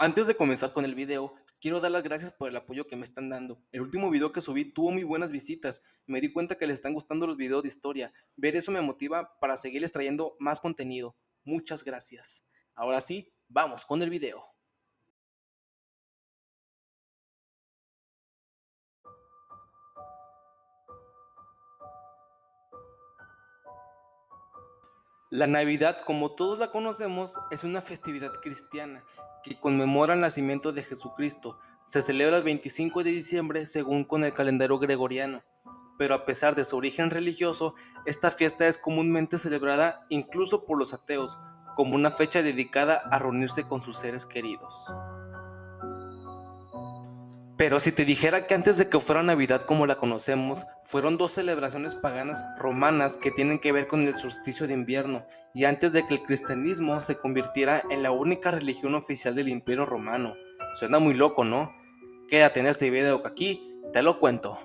Antes de comenzar con el video, quiero dar las gracias por el apoyo que me están dando. El último video que subí tuvo muy buenas visitas. Me di cuenta que les están gustando los videos de historia. Ver eso me motiva para seguirles trayendo más contenido. Muchas gracias. Ahora sí, vamos con el video. La Navidad, como todos la conocemos, es una festividad cristiana que conmemora el nacimiento de Jesucristo. Se celebra el 25 de diciembre según con el calendario gregoriano. Pero a pesar de su origen religioso, esta fiesta es comúnmente celebrada incluso por los ateos, como una fecha dedicada a reunirse con sus seres queridos. Pero si te dijera que antes de que fuera Navidad como la conocemos, fueron dos celebraciones paganas romanas que tienen que ver con el solsticio de invierno, y antes de que el cristianismo se convirtiera en la única religión oficial del Imperio Romano. Suena muy loco, ¿no? Quédate en este video que aquí te lo cuento.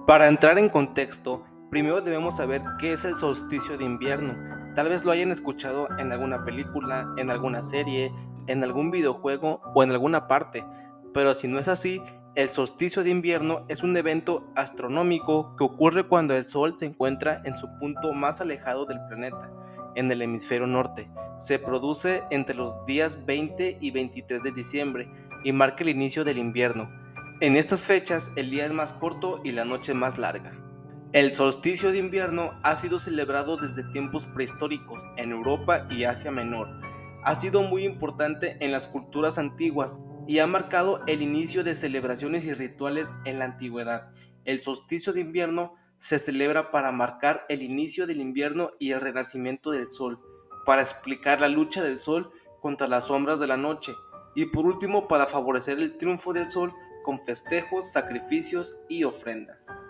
Para entrar en contexto, primero debemos saber qué es el solsticio de invierno. Tal vez lo hayan escuchado en alguna película, en alguna serie, en algún videojuego o en alguna parte, pero si no es así, el solsticio de invierno es un evento astronómico que ocurre cuando el Sol se encuentra en su punto más alejado del planeta, en el hemisferio norte. Se produce entre los días 20 y 23 de diciembre y marca el inicio del invierno. En estas fechas el día es más corto y la noche más larga. El solsticio de invierno ha sido celebrado desde tiempos prehistóricos en Europa y Asia Menor. Ha sido muy importante en las culturas antiguas y ha marcado el inicio de celebraciones y rituales en la antigüedad. El solsticio de invierno se celebra para marcar el inicio del invierno y el renacimiento del sol, para explicar la lucha del sol contra las sombras de la noche y por último para favorecer el triunfo del sol con festejos, sacrificios y ofrendas.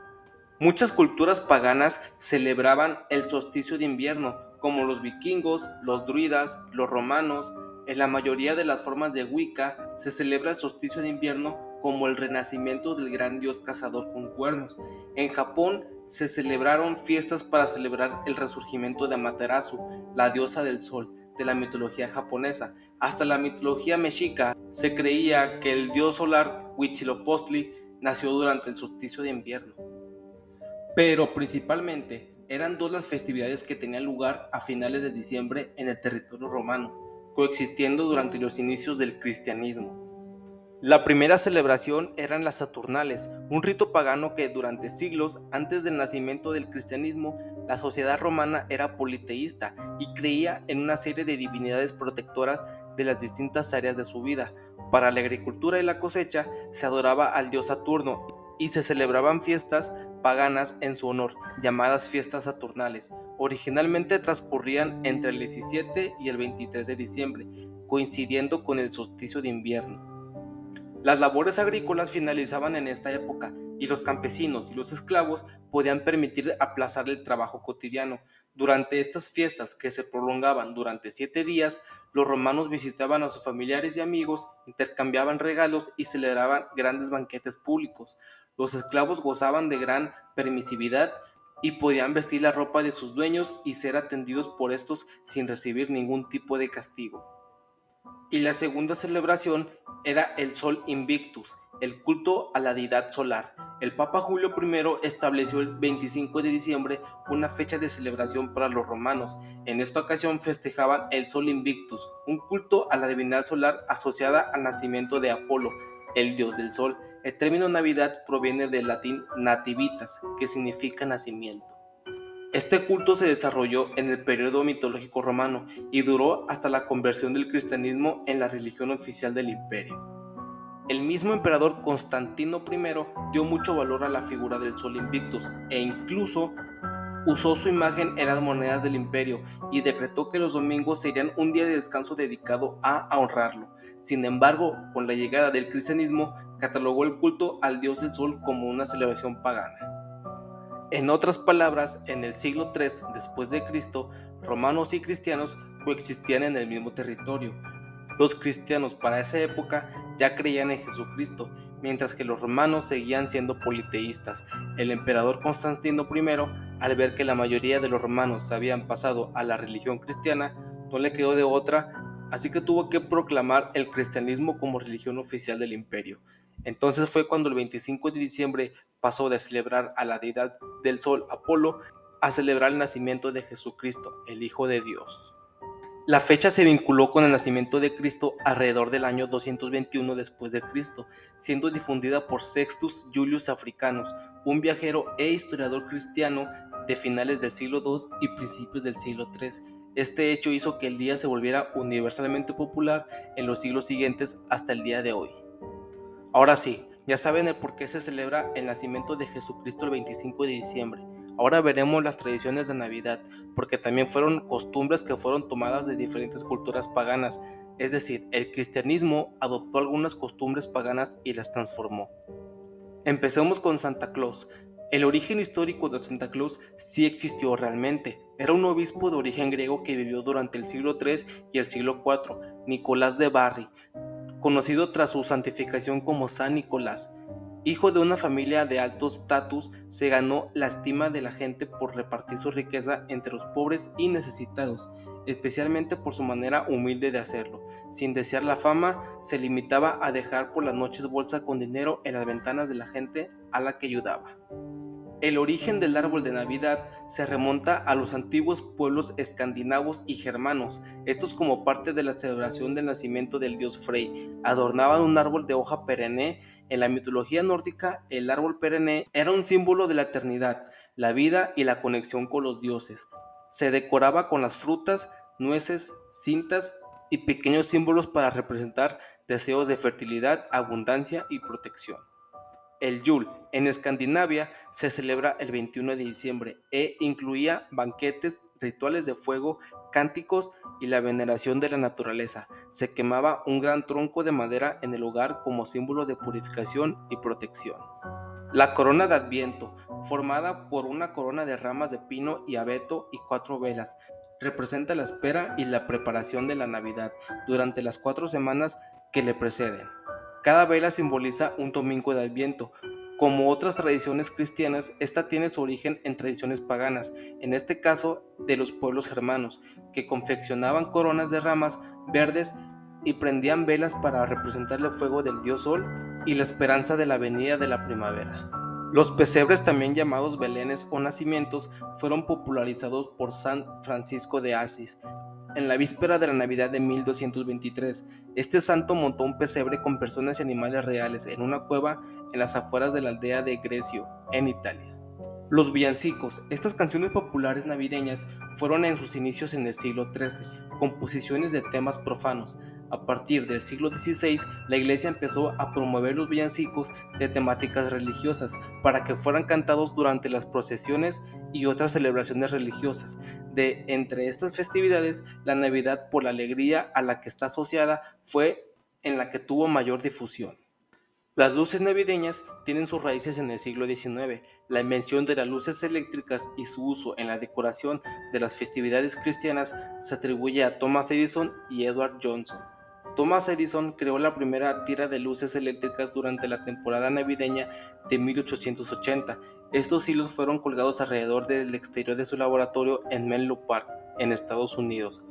Muchas culturas paganas celebraban el solsticio de invierno, como los vikingos, los druidas, los romanos. En la mayoría de las formas de Wicca se celebra el solsticio de invierno como el renacimiento del gran dios cazador con cuernos. En Japón se celebraron fiestas para celebrar el resurgimiento de Amaterasu, la diosa del sol de la mitología japonesa. Hasta la mitología mexica se creía que el dios solar Huitzilopochtli nació durante el solsticio de invierno. Pero principalmente eran dos las festividades que tenían lugar a finales de diciembre en el territorio romano, coexistiendo durante los inicios del cristianismo. La primera celebración eran las Saturnales, un rito pagano que durante siglos antes del nacimiento del cristianismo, la sociedad romana era politeísta y creía en una serie de divinidades protectoras de las distintas áreas de su vida. Para la agricultura y la cosecha se adoraba al dios Saturno y se celebraban fiestas paganas en su honor, llamadas fiestas saturnales. Originalmente transcurrían entre el 17 y el 23 de diciembre, coincidiendo con el solsticio de invierno. Las labores agrícolas finalizaban en esta época y los campesinos y los esclavos podían permitir aplazar el trabajo cotidiano. Durante estas fiestas, que se prolongaban durante 7 días, los romanos visitaban a sus familiares y amigos, intercambiaban regalos y celebraban grandes banquetes públicos. Los esclavos gozaban de gran permisividad y podían vestir la ropa de sus dueños y ser atendidos por estos sin recibir ningún tipo de castigo. Y la segunda celebración era el Sol Invictus, el culto a la deidad solar. El Papa Julio I estableció el 25 de diciembre una fecha de celebración para los romanos. En esta ocasión festejaban el Sol Invictus, un culto a la divinidad solar asociada al nacimiento de Apolo, el dios del sol. El término Navidad proviene del latín nativitas, que significa nacimiento. Este culto se desarrolló en el periodo mitológico romano y duró hasta la conversión del cristianismo en la religión oficial del imperio. El mismo emperador Constantino I dio mucho valor a la figura del Sol Invictus e incluso usó su imagen en las monedas del imperio y decretó que los domingos serían un día de descanso dedicado a honrarlo. Sin embargo, con la llegada del cristianismo, catalogó el culto al dios del sol como una celebración pagana. En otras palabras, en el siglo III después de Cristo, romanos y cristianos coexistían en el mismo territorio. Los cristianos para esa época ya creían en Jesucristo, mientras que los romanos seguían siendo politeístas. El emperador Constantino I, al ver que la mayoría de los romanos se habían pasado a la religión cristiana, no le quedó de otra, así que tuvo que proclamar el cristianismo como religión oficial del imperio. Entonces fue cuando el 25 de diciembre pasó de celebrar a la deidad del sol Apolo a celebrar el nacimiento de Jesucristo, el Hijo de Dios. La fecha se vinculó con el nacimiento de Cristo alrededor del año 221 después de Cristo, siendo difundida por Sextus Julius Africanus, un viajero e historiador cristiano de finales del siglo II y principios del siglo III. Este hecho hizo que el día se volviera universalmente popular en los siglos siguientes hasta el día de hoy. Ahora sí, ya saben el por qué se celebra el nacimiento de Jesucristo el 25 de diciembre. Ahora veremos las tradiciones de Navidad, porque también fueron costumbres que fueron tomadas de diferentes culturas paganas, es decir, el cristianismo adoptó algunas costumbres paganas y las transformó. Empecemos con Santa Claus. El origen histórico de Santa Claus sí existió realmente. Era un obispo de origen griego que vivió durante el siglo III y el siglo IV, Nicolás de Bari, conocido tras su santificación como San Nicolás. Hijo de una familia de alto estatus, se ganó la estima de la gente por repartir su riqueza entre los pobres y necesitados, especialmente por su manera humilde de hacerlo. Sin desear la fama, se limitaba a dejar por las noches bolsa con dinero en las ventanas de la gente a la que ayudaba. El origen del árbol de Navidad se remonta a los antiguos pueblos escandinavos y germanos. Estos, como parte de la celebración del nacimiento del dios Frey, adornaban un árbol de hoja perenne. En la mitología nórdica, el árbol perenne era un símbolo de la eternidad, la vida y la conexión con los dioses. Se decoraba con las frutas, nueces, cintas y pequeños símbolos para representar deseos de fertilidad, abundancia y protección. El Yule en Escandinavia se celebra el 21 de diciembre e incluía banquetes, rituales de fuego, cánticos y la veneración de la naturaleza. Se quemaba un gran tronco de madera en el hogar como símbolo de purificación y protección. La corona de Adviento, formada por una corona de ramas de pino y abeto y 4 velas, representa la espera y la preparación de la Navidad durante las 4 semanas que le preceden. Cada vela simboliza un domingo de Adviento. Como otras tradiciones cristianas, esta tiene su origen en tradiciones paganas, en este caso de los pueblos germanos, que confeccionaban coronas de ramas verdes y prendían velas para representar el fuego del dios Sol y la esperanza de la venida de la primavera. Los pesebres, también llamados belenes o nacimientos, fueron popularizados por San Francisco de Asís. En la víspera de la Navidad de 1223, este santo montó un pesebre con personas y animales reales en una cueva en las afueras de la aldea de Grecio, en Italia. Los villancicos, estas canciones populares navideñas, fueron en sus inicios en el siglo XIII, composiciones de temas profanos. A partir del siglo XVI, la iglesia empezó a promover los villancicos de temáticas religiosas para que fueran cantados durante las procesiones y otras celebraciones religiosas. De entre estas festividades, la Navidad, por la alegría a la que está asociada, fue en la que tuvo mayor difusión. Las luces navideñas tienen sus raíces en el siglo XIX. La invención de las luces eléctricas y su uso en la decoración de las festividades cristianas se atribuye a Thomas Edison y Edward Johnson. Thomas Edison creó la primera tira de luces eléctricas durante la temporada navideña de 1880. Estos hilos fueron colgados alrededor del exterior de su laboratorio en Menlo Park, en Estados Unidos.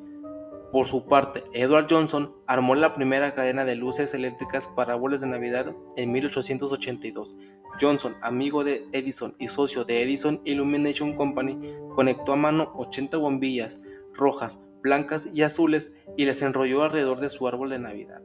Por su parte, Edward Johnson armó la primera cadena de luces eléctricas para árboles de Navidad en 1882. Johnson, amigo de Edison y socio de Edison Illumination Company, conectó a mano 80 bombillas rojas, blancas y azules y las enrolló alrededor de su árbol de Navidad.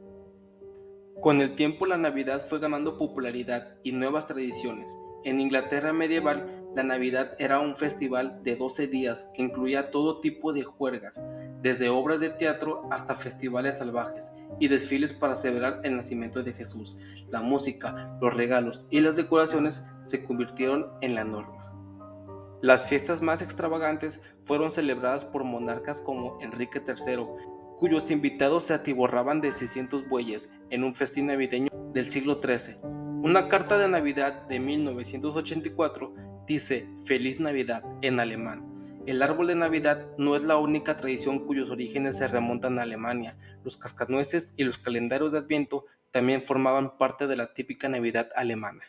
Con el tiempo, la Navidad fue ganando popularidad y nuevas tradiciones. En Inglaterra medieval, la Navidad era un festival de 12 días que incluía todo tipo de juergas, desde obras de teatro hasta festivales salvajes y desfiles para celebrar el nacimiento de Jesús. La música, los regalos y las decoraciones se convirtieron en la norma. Las fiestas más extravagantes fueron celebradas por monarcas como Enrique III, cuyos invitados se atiborraban de 600 bueyes en un festín navideño del siglo XIII. Una carta de Navidad de 1984 dice Feliz Navidad en alemán. El árbol de Navidad no es la única tradición cuyos orígenes se remontan a Alemania. Los cascanueces y los calendarios de Adviento también formaban parte de la típica Navidad alemana.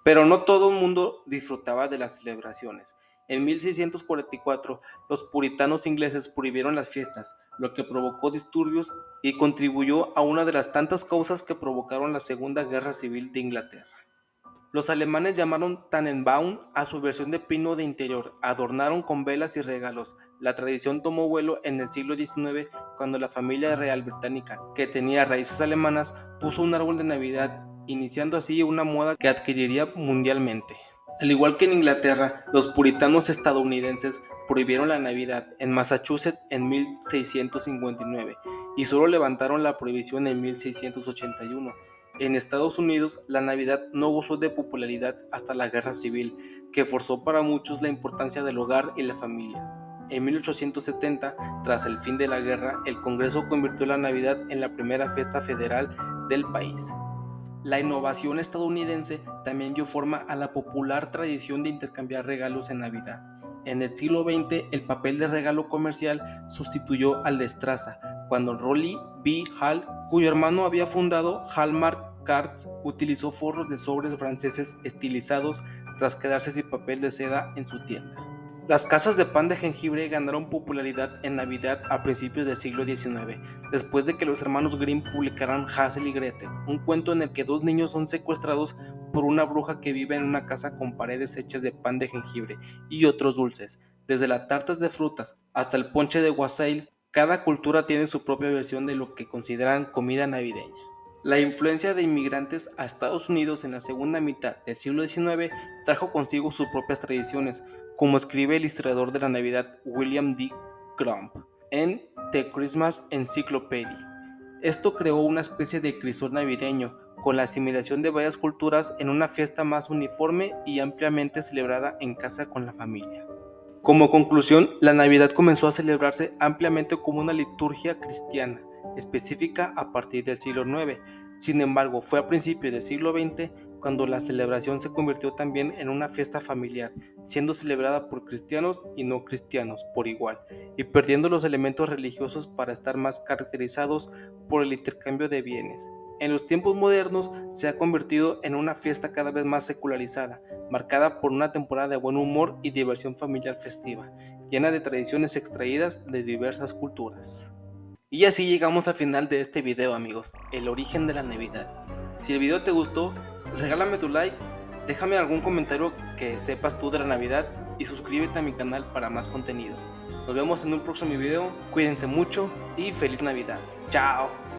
Pero no todo el mundo disfrutaba de las celebraciones. En 1644, los puritanos ingleses prohibieron las fiestas, lo que provocó disturbios y contribuyó a una de las tantas causas que provocaron la Segunda Guerra Civil de Inglaterra. Los alemanes llamaron Tannenbaum a su versión de pino de interior, adornaron con velas y regalos. La tradición tomó vuelo en el siglo XIX cuando la familia real británica, que tenía raíces alemanas, puso un árbol de Navidad, iniciando así una moda que adquiriría mundialmente. Al igual que en Inglaterra, los puritanos estadounidenses prohibieron la Navidad en Massachusetts en 1659 y solo levantaron la prohibición en 1681. En Estados Unidos, la Navidad no gozó de popularidad hasta la Guerra Civil, que forzó para muchos la importancia del hogar y la familia. En 1870, tras el fin de la guerra, el Congreso convirtió la Navidad en la primera fiesta federal del país. La innovación estadounidense también dio forma a la popular tradición de intercambiar regalos en Navidad. En el siglo XX, el papel de regalo comercial sustituyó al de estraza, cuando Rolly B. Hall, cuyo hermano había fundado Hallmark Cards, utilizó forros de sobres franceses estilizados tras quedarse sin papel de seda en su tienda. Las casas de pan de jengibre ganaron popularidad en Navidad a principios del siglo XIX, después de que los hermanos Grimm publicaran Hansel y Gretel, un cuento en el que dos niños son secuestrados por una bruja que vive en una casa con paredes hechas de pan de jengibre y otros dulces. Desde las tartas de frutas hasta el ponche de wassail, cada cultura tiene su propia versión de lo que consideran comida navideña. La influencia de inmigrantes a Estados Unidos en la segunda mitad del siglo XIX trajo consigo sus propias tradiciones, como escribe el historiador de la Navidad William D. Crump en The Christmas Encyclopedia. Esto creó una especie de crisol navideño, con la asimilación de varias culturas en una fiesta más uniforme y ampliamente celebrada en casa con la familia. Como conclusión, la Navidad comenzó a celebrarse ampliamente como una liturgia cristiana, específica a partir del siglo IX. Sin embargo, fue a principios del siglo XX cuando la celebración se convirtió también en una fiesta familiar, siendo celebrada por cristianos y no cristianos por igual, y perdiendo los elementos religiosos para estar más caracterizados por el intercambio de bienes. En los tiempos modernos se ha convertido en una fiesta cada vez más secularizada, marcada por una temporada de buen humor y diversión familiar festiva, llena de tradiciones extraídas de diversas culturas. Y así llegamos al final de este video, amigos, el origen de la Navidad. Si el video te gustó, regálame tu like, déjame algún comentario que sepas tú de la Navidad y suscríbete a mi canal para más contenido. Nos vemos en un próximo video, cuídense mucho y feliz Navidad. ¡Chao!